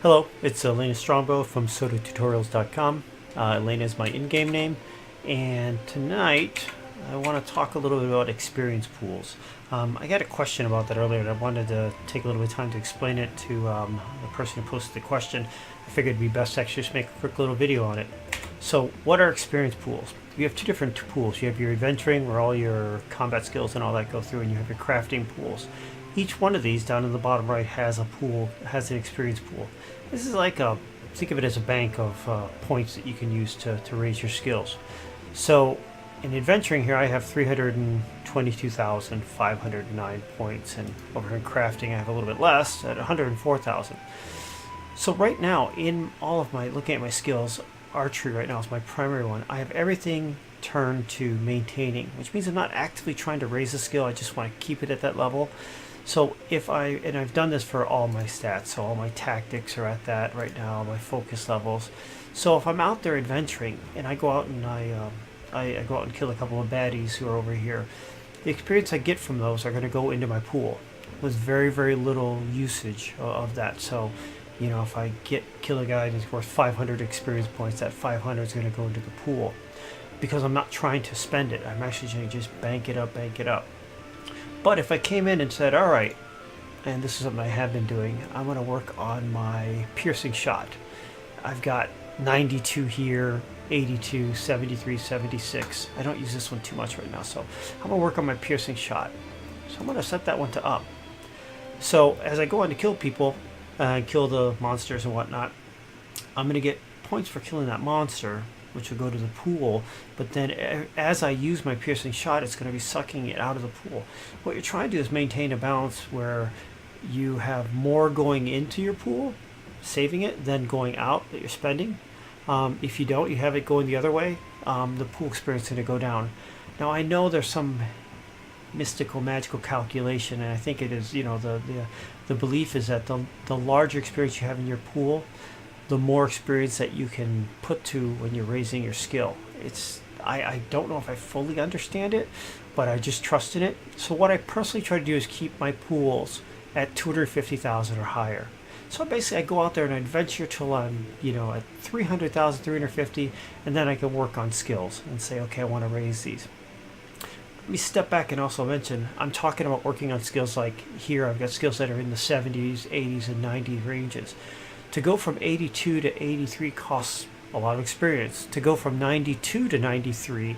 Hello, it's Elena Strongbow from SodaTutorials.com. Elena is my in-game name, and tonight I want to talk a little bit about experience pools. I got a question about that earlier, and I wanted to take a little bit of time to explain it to the person who posted the question. I figured it'd be best to actually just make a quick little video on it. So, what are experience pools? You have two different pools. You have your adventuring, where all your combat skills and all that go through, and you have your crafting pools. Each one of these down in the bottom right has a pool, has an experience pool. This is like think of it as a bank of points that you can use to raise your skills. So in adventuring here I have 322,509 points, and over in crafting I have a little bit less at 104,000. So right now in all of my, looking at my skills, archery right now is my primary one. I have everything turned to maintaining, which means I'm not actively trying to raise a skill, I just want to keep it at that level. So if and I've done this for all my stats, so all my tactics are at that right now, my focus levels. So if I'm out there adventuring and I go out and I go out and kill a couple of baddies who are over here, the experience I get from those are going to go into my pool with very, very little usage of that. So, you know, if I kill a guy and he's worth 500 experience points, that 500 is going to go into the pool because I'm not trying to spend it. I'm actually going to just bank it up, bank it up. But if I came in and said, all right, and this is something I have been doing, I'm going to work on my piercing shot. I've got 92 here, 82, 73, 76. I don't use this one too much right now, so I'm going to work on my piercing shot. So I'm going to set that one to up. So as I go on to kill people, kill the monsters and whatnot, I'm going to get points for killing that monster, which will go to the pool, but then as I use my piercing shot, it's going to be sucking it out of the pool. What you're trying to do is maintain a balance where you have more going into your pool, saving it, than going out that you're spending. If you don't, you have it going the other way, the pool experience is going to go down. Now I know there's some mystical, magical calculation, and I think it is, you know, the belief is that the larger experience you have in your pool, the more experience that you can put to when you're raising your skill. I don't know if I fully understand it, but I just trust in it. So what I personally try to do is keep my pools at 250,000 or higher. So basically I go out there and I adventure till I'm, you know, at 300,000, 350, and then I can work on skills and say, okay, I want to raise these. Let me step back and also mention, I'm talking about working on skills like here, I've got skills that are in the 70s, 80s, and 90s ranges. To go from 82 to 83 costs a lot of experience. To go from 92 to 93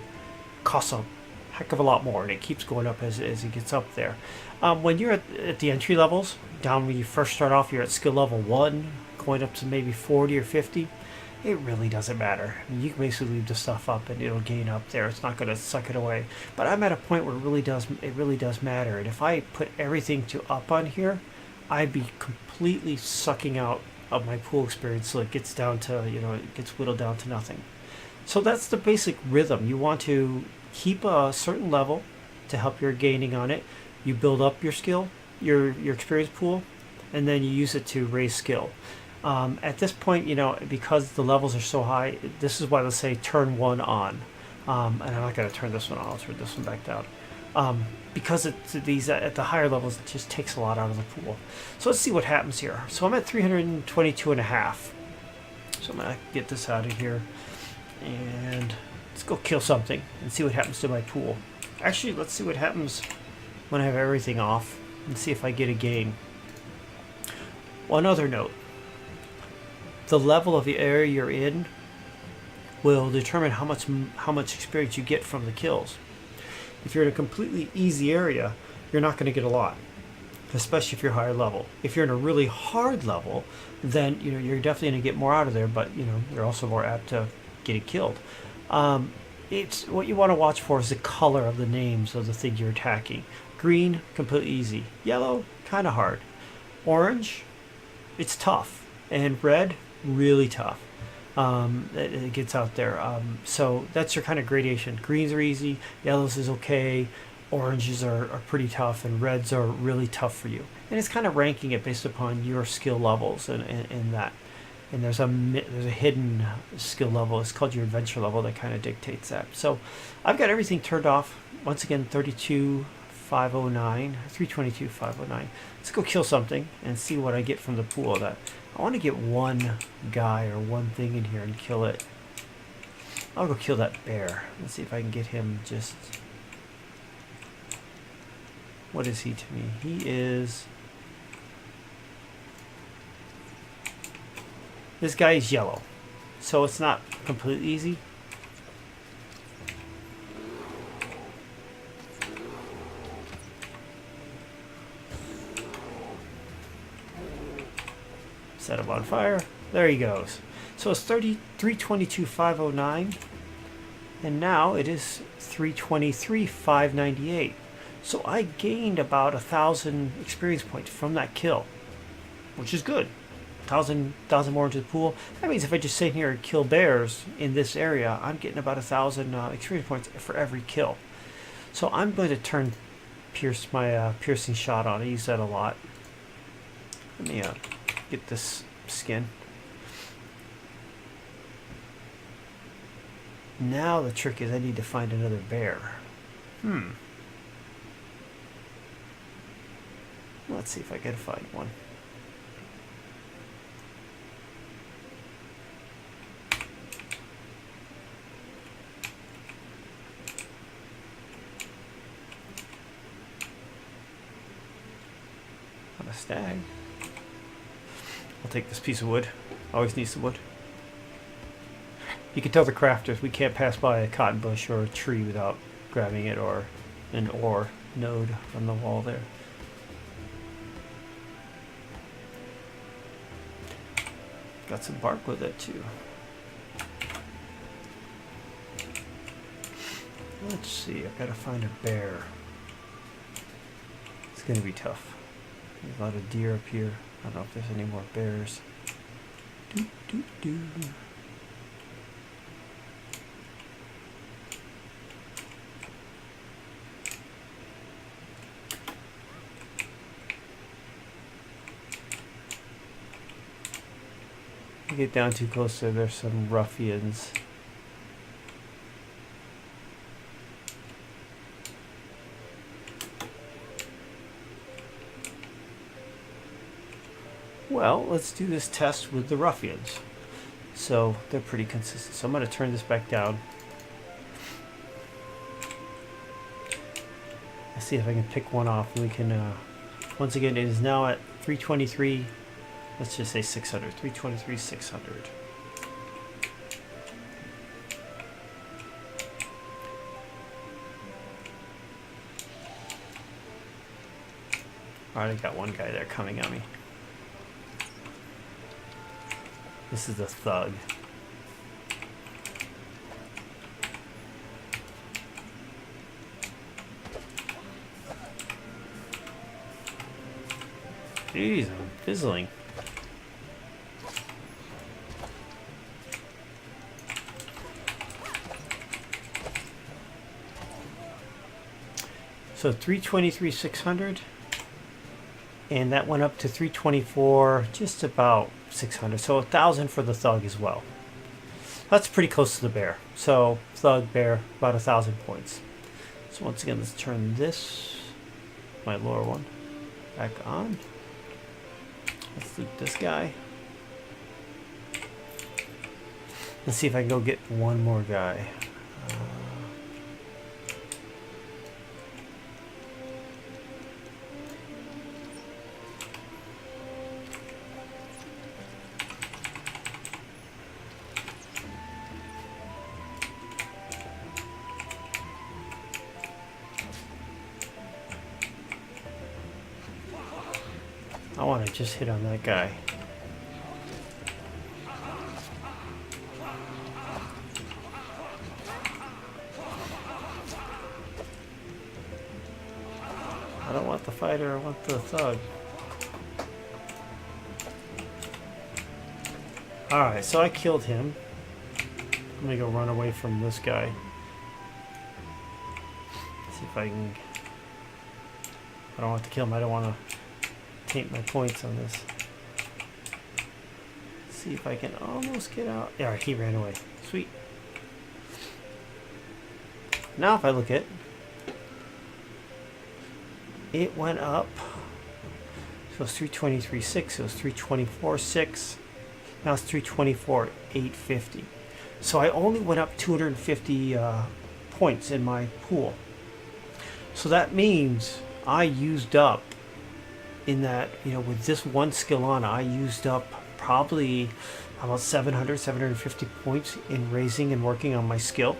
costs a heck of a lot more, and it keeps going up as it gets up there. When you're at the entry levels, down when you first start off, you're at skill level 1, going up to maybe 40 or 50, it really doesn't matter. I mean, you can basically leave the stuff up and it'll gain up there. It's not going to suck it away. But I'm at a point where it really does matter. And if I put everything to up on here, I'd be completely sucking out of my pool experience, so it gets down to, you know, it gets whittled down to nothing. So that's the basic rhythm. You want to keep a certain level to help your gaining on it. You build up your skill, your experience pool, and then you use it to raise skill. At this point, you know, because the levels are so high, this is why let's say turn 1 on. And I'm not going to turn this one on, I'll turn this one back down. Because these at the higher levels, it just takes a lot out of the pool. So let's see what happens here. So I'm at 322 and a half. So I'm gonna get this out of here and let's go kill something and see what happens to my pool. Actually, let's see what happens when I have everything off and see if I get a gain. One other note, the level of the area you're in will determine how much experience you get from the kills. If you're in a completely easy area, you're not going to get a lot, especially if you're higher level. If you're in a really hard level, then, you know, you're definitely going to get more out of there, but, you know, you're also more apt to getting killed. It's what you want to watch for is the color of the names of the thing you're attacking. Green, completely easy. Yellow, kind of hard. Orange, it's tough. And red, really tough. It gets out there. So that's your kind of gradation. Greens are easy, yellows is okay, oranges are pretty tough, and reds are really tough for you. And it's kind of ranking it based upon your skill levels and that. And there's a hidden skill level. It's called your adventure level that kind of dictates that. So I've got everything turned off. Once again, 32, 509, 322, 509. Let's go kill something and see what I get from the pool of that. I want to get one guy or one thing in here and kill it. I'll go kill that bear. Let's see if I can get him just... What is he to me? He is... This guy is yellow, so it's not completely easy. Set him on fire. There he goes. So it's 322,509, and now it is 323,598. So I gained about 1,000 experience points from that kill, which is good. 1,000 more into the pool. That means if I just sit here and kill bears in this area, I'm getting about 1,000 experience points for every kill. So I'm going to turn my piercing shot on. I use that a lot. Let me get this skin. Now the trick is I need to find another bear. Let's see if I can find one. Not a stag. I'll take this piece of wood. Always need some wood. You can tell the crafters we can't pass by a cotton bush or a tree without grabbing it, or an ore node on the wall there. Got some bark with it too. Let's see, I've got to find a bear. It's going to be tough. There's a lot of deer up here. I don't know if there's any more bears. Doo, doo, doo. Get down too close there, there's some ruffians. Well, let's do this test with the ruffians. So they're pretty consistent. So I'm going to turn this back down. Let's see if I can pick one off, and we can once again, it is now at 323. Let's just say 600. 323, 600. Alright, I got one guy there coming at me. This is the thug. Jeez, I'm fizzling. So 323, 600, and that went up to 324, just about 600. So 1,000 for the thug as well. That's pretty close to the bear. So thug, bear, about 1,000 points. So once again, let's turn this, my lower one, back on. Let's loot this guy. Let's see if I can go get one more guy. I want to just hit on that guy. I don't want the fighter, I want the thug. Alright, so I killed him. I'm gonna go run away from this guy. See if I can... I don't want to kill him, I don't want to taint my points on this. See if I can almost get out. Alright, he ran away. Sweet. Now if I look at... it went up. So it's 323.6. It was 324.6. Now it's 324.850. So I only went up 250 points in my pool. So that means I used up in that, with this one skill on, I used up probably about 750 points in raising and working on my skill.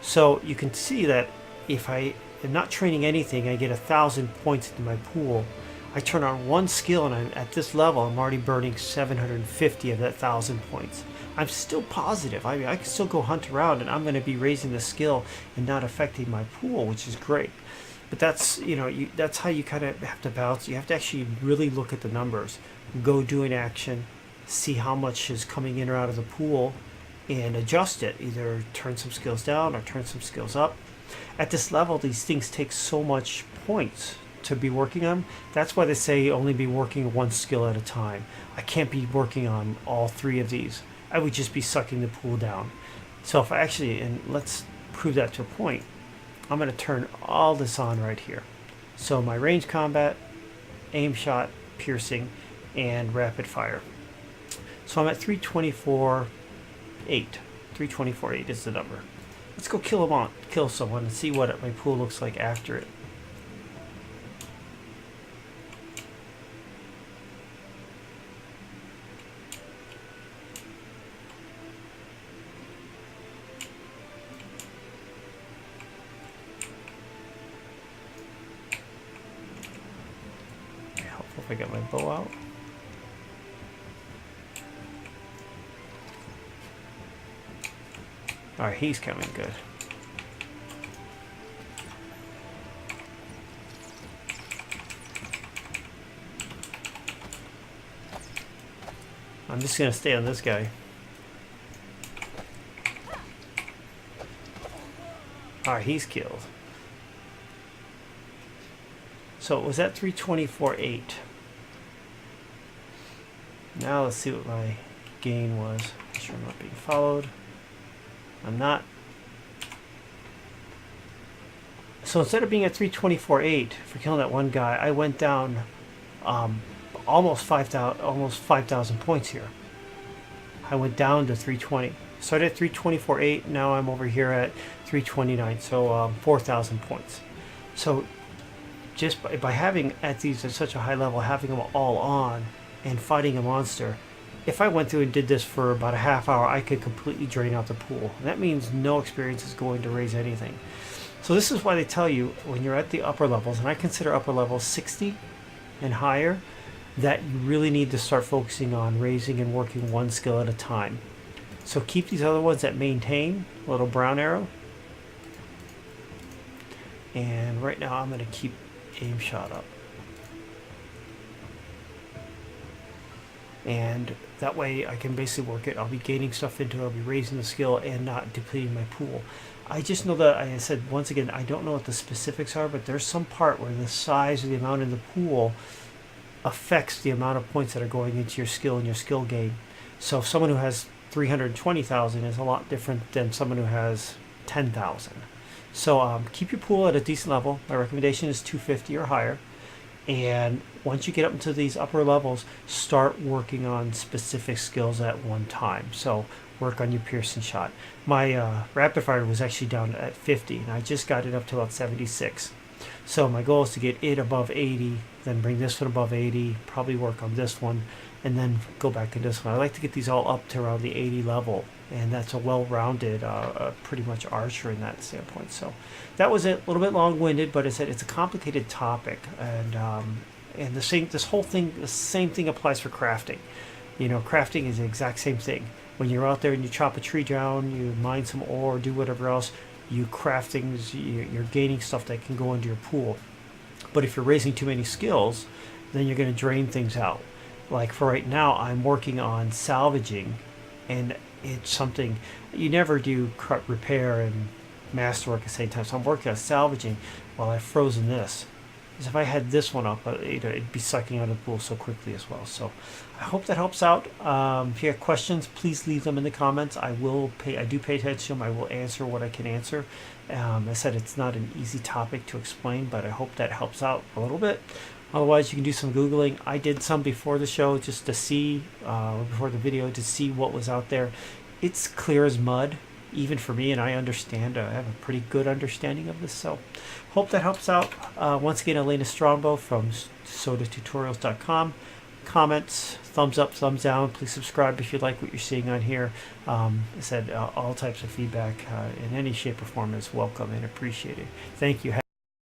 So you can see that if I am not training anything, I get 1,000 points into my pool. I turn on one skill and at this level, I'm already burning 750 of that 1,000 points. I'm still positive. I mean, I can still go hunt around and I'm going to be raising the skill and not affecting my pool, which is great. But that's, that's how you kind of have to balance. You have to actually really look at the numbers, go do an action, see how much is coming in or out of the pool, and adjust it. Either turn some skills down or turn some skills up. At this level, these things take so much points to be working on. That's why they say only be working one skill at a time. I can't be working on all three of these. I would just be sucking the pool down. So if I actually, and let's prove that to a point, I'm going to turn all this on right here. So my range combat, aim shot, piercing, and rapid fire. So I'm at 324.8. 324.8 is the number. Let's go kill someone and see what my pool looks like after it. If I get my bow out. Alright, he's coming good. I'm just gonna stay on this guy. Alright, he's killed. So it was at 324.8. Now let's see what my gain was. Make sure I'm not being followed. I'm not. So instead of being at 324.8 for killing that one guy, I went down almost 5,000 points here. I went down to 320. Started at 324.8. Now I'm over here at 329. So 4,000 points. So just by having at these at such a high level, having them all on and fighting a monster, if I went through and did this for about a half hour, I could completely drain out the pool. And that means no experience is going to raise anything. So this is why they tell you when you're at the upper levels, and I consider upper levels 60 and higher, that you really need to start focusing on raising and working one skill at a time. So keep these other ones at maintain, little brown arrow. And right now I'm going to keep aim shot up. And that way I can basically work it. I'll be gaining stuff into it, I'll be raising the skill and not depleting my pool. I just know that, I said once again, I don't know what the specifics are, but there's some part where the size of the amount in the pool affects the amount of points that are going into your skill and your skill gain. So if someone who has 320,000 is a lot different than someone who has 10,000. So keep your pool at a decent level. My recommendation is 250 or higher. And once you get up into these upper levels, start working on specific skills at one time. So work on your piercing shot. My rapid fire was actually down at 50, and I just got it up to about 76. So my goal is to get it above 80, then bring this one above 80, probably work on this one, and then go back to this one. I like to get these all up to around the 80 level, and that's a well-rounded, pretty much archer in that standpoint. So that was it. A little bit long-winded, but it's a complicated topic, and the same thing applies for crafting. Crafting is the exact same thing. When you're out there and you chop a tree down, you mine some ore, do whatever else, you craft things, you're gaining stuff that can go into your pool. But if you're raising too many skills, then you're going to drain things out. Like for right now, I'm working on salvaging, and it's something you never do repair and masterwork at the same time. So I'm working on salvaging while I've frozen this. Because if I had this one up, it'd be sucking out of the pool so quickly as well. So I hope that helps out. If you have questions, please leave them in the comments. I do pay attention to them. I will answer what I can answer. I said it's not an easy topic to explain, but I hope that helps out a little bit. Otherwise, you can do some Googling. I did some before the show just to see, before the video, to see what was out there. It's clear as mud, even for me, and I understand. I have a pretty good understanding of this, so hope that helps out. Once again, Elena Strombo from sodatutorials.com. Comments, thumbs up, thumbs down. Please subscribe if you like what you're seeing on here. I said all types of feedback in any shape or form is welcome and appreciated. Thank you.